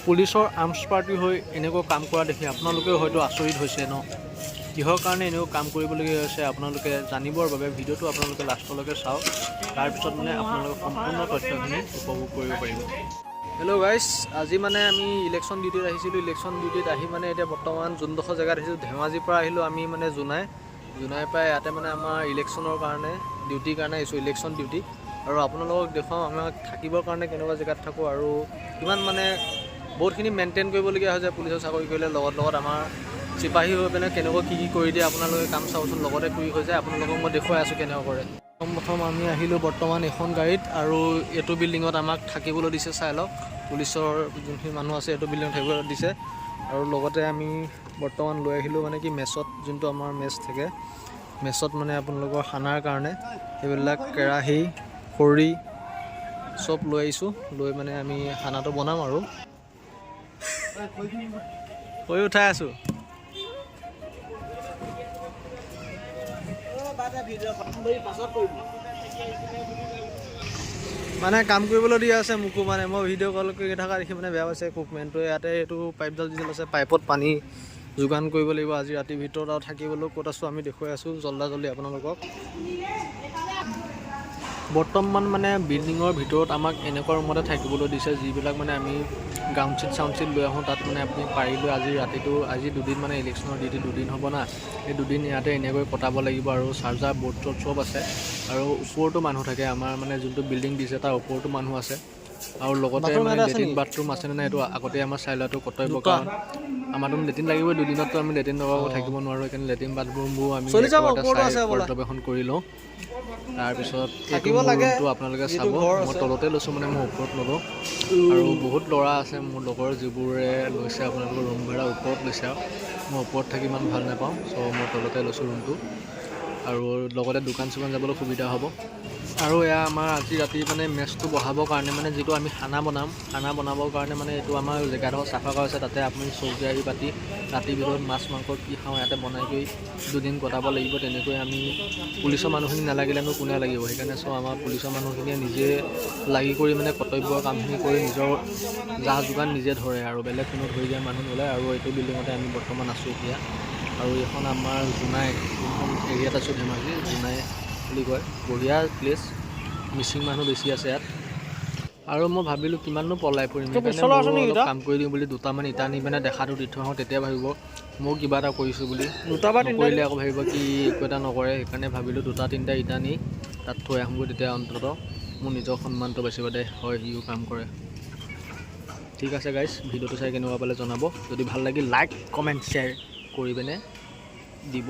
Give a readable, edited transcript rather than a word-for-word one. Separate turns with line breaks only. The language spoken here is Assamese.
পুলিচৰ আৰ্মছ পাৰ্টি হৈ এনেকুৱা কাম কৰা দেখি আপোনালোকেও হয়তো আচৰিত হৈছে ন। কিহৰ কাৰণে এনেকুৱা কাম কৰিবলগীয়া হৈছে আপোনালোকে জানিবৰ বাবে ভিডিঅ'টো আপোনালোকে লাষ্টলৈকে চাওক। তাৰপিছত মানে আপোনালোকে সম্পূৰ্ণ তথ্যখিনি উপভোগ কৰিব পাৰিব। হেল্ল' গাইজ, আজি মানে আমি ইলেকশ্যন ডিউটিত আহিছিলোঁ। ইলেকশ্যন ডিউটিত আহি মানে এতিয়া বৰ্তমান যোনডোখৰ জেগাত আহিছোঁ, ধেমাজিৰ পৰা আহিলোঁ আমি মানে জোনাই পৰা ইয়াতে মানে আমাৰ ইলেকশ্যনৰ কাৰণে ডিউটিৰ কাৰণে আহিছোঁ, ইলেকশ্যন ডিউটি। আৰু আপোনালোকক দেখুৱাওঁ আমাক থাকিবৰ কাৰণে কেনেকুৱা জেগাত থাকোঁ আৰু কিমান মানে বহুতখিনি মেইনটেইন কৰিবলগীয়া হয় যে পুলিচৰ চাকৰি কৰিলে লগত আমাৰ চিপাহী হৈ পিনে কেনেকুৱা কি কৰি দিয়ে আপোনালোকে কাম চাওঁচোন, লগতে কৰি হৈ যায়। আপোনালোকক মই দেখুৱাই আছোঁ কেনেকুৱা কৰে। প্ৰথম আমি আহিলোঁ বৰ্তমান এখন গাড়ীত আৰু এইটো বিল্ডিঙত আমাক থাকিবলৈ দিছে, চাই লওক। পুলিচৰ যোনখিনি মানুহ আছে এইটো বিল্ডিঙত থাকিবলৈ দিছে। আৰু লগতে আমি বৰ্তমান লৈ আহিলোঁ মানে কি মেছত, যোনটো আমাৰ মেছ থাকে, মেছত মানে আপোনালোকৰ খানাৰ কাৰণে সেইবিলাক কেৰাহী খৰি চব লৈ আহিছোঁ। লৈ মানে আমি খানাটো বনাম আৰু খৰি উঠাই আছোঁ। মানে কাম কৰিবলৈ দিয়া আছে মোকো, মানে মই ভিডিঅ' কল কৰি থকা দেখি মানে বেয়া পাইছে কুকমেনটোৱে। ইয়াতে এইটো পাইপডাল যিডাল আছে, পাইপত পানী যোগান কৰিব লাগিব আজি ৰাতিৰ ভিতৰত। আৰু থাকিবলৈও ক'ত আছোঁ আমি দেখুৱাই আছোঁ জল্দি আপোনালোকক। বৰ্তমান মানে বিল্ডিঙৰ ভিতৰত আমাক এনেকুৱা ৰুমতে থাকিবলৈ দিছে যিবিলাক মানে আমি গ্ৰাউণ্ড শ্বীট লৈ আহোঁ। তাত মানে আপুনি পাৰিলে আজি দুদিন মানে ইলেকশ্যনৰ ডিউটি দুদিন হ'ব না, এই দুদিন ইয়াতে এনেকৈ কটাব লাগিব। আৰু চাৰ্জাৰ বৰ্ড চব আছে আৰু ওপৰতো মানুহ থাকে। আমাৰ মানে যোনটো বিল্ডিং দিছে তাৰ ওপৰতো মানুহ আছে। আৰু লগতে মানে লেট্ৰিন বাথৰুম আছে নে নাই এইটো আগতে আমাৰ চাই লোৱাটো কৰ্তব্য, কাৰণ আমাৰতো লেট্ৰিন লাগিবই। দুদিনততো আমি লেট্ৰিন লগাব থাকিব নোৱাৰোঁ। সেইকাৰণে লেট্ৰিন বাথৰুমবোৰ আমি পৰ্যবেক্ষণ কৰি লওঁ। তাৰপিছত এইটো ৰুমটো আপোনালোকে চাব। মই তলতে লৈছোঁ, মানে মই ওপৰত নলওঁ। আৰু বহুত ল'ৰা আছে মোৰ লগৰ যিবোৰে লৈছে আপোনালোকৰ ৰুম ভাড়া ওপৰত লৈছে। আৰু মই ওপৰত থাকি ইমান ভাল নাপাওঁ, চ' মই তলতে লৈছোঁ ৰুমটো। আৰু লগতে দোকান চোকান যাবলৈ সুবিধা হ'ব। আৰু এয়া আমাৰ আজি ৰাতি মানে মেচটো বহাবৰ কাৰণে, মানে যিটো আমি খানা বনাবৰ কাৰণে মানে এইটো আমাৰ জেগাডোখৰ চাফা কৰা হৈছে। তাতে আপুনি চৌকি আহি পাতি ৰাতিৰ ভিতৰত মাছ মাংস কি খাওঁ ইয়াতে বনাই কৰি দুদিন কটাব লাগিব। তেনেকৈ আমি পুলিচৰ মানুহখিনি নালাগিলেনো কোনে লাগিব। সেইকাৰণে আমাৰ পুলিচৰ মানুহখিনিয়ে নিজে লাগি কৰি মানে কৰ্তব্যৰ কামখিনি কৰি নিজৰ যা যোগান নিজে ধৰে আৰু বেলেগ কোনো ধৰি দিয়া মানুহ নোলায়। আৰু এইটো বিল্ডিঙতে আমি বৰ্তমান আছোঁ এতিয়া। আৰু এইখন আমাৰ জোনাই যোনখন এৰিয়াত আছোঁ, ধেমাজি জোনাই বুলি কয়। বঢ়িয়া প্লেচ, মিচিং মানুহ বেছি আছে ইয়াত। আৰু মই ভাবিলোঁ কিমাননো পলাই ফুৰিম, সেইকাৰণে মই অলপ কাম কৰি দিওঁ বুলি দুটামান ইটা নি পিনে দেখাটো দি থৈ আহোঁ। তেতিয়া ভাবিব ময়ো কিবা এটা কৰিছোঁ বুলি। নকৰিলে আকৌ ভাবিব কি একো এটা নকৰে। সেইকাৰণে ভাবিলোঁ দুটা তিনিটা ইটা নি তাত থৈ আহোঁগৈ, তেতিয়া অন্ততঃ মোৰ নিজৰ সন্মানটো বাচিব দে। হয়, সিও কাম কৰে। ঠিক আছে গাইজ, ভিডিঅ'টো চাই কেনেকুৱা পালে জনাব। যদি ভাল লাগিল লাইক কমেণ্ট শ্বেয়াৰ কৰি পিনে দিব।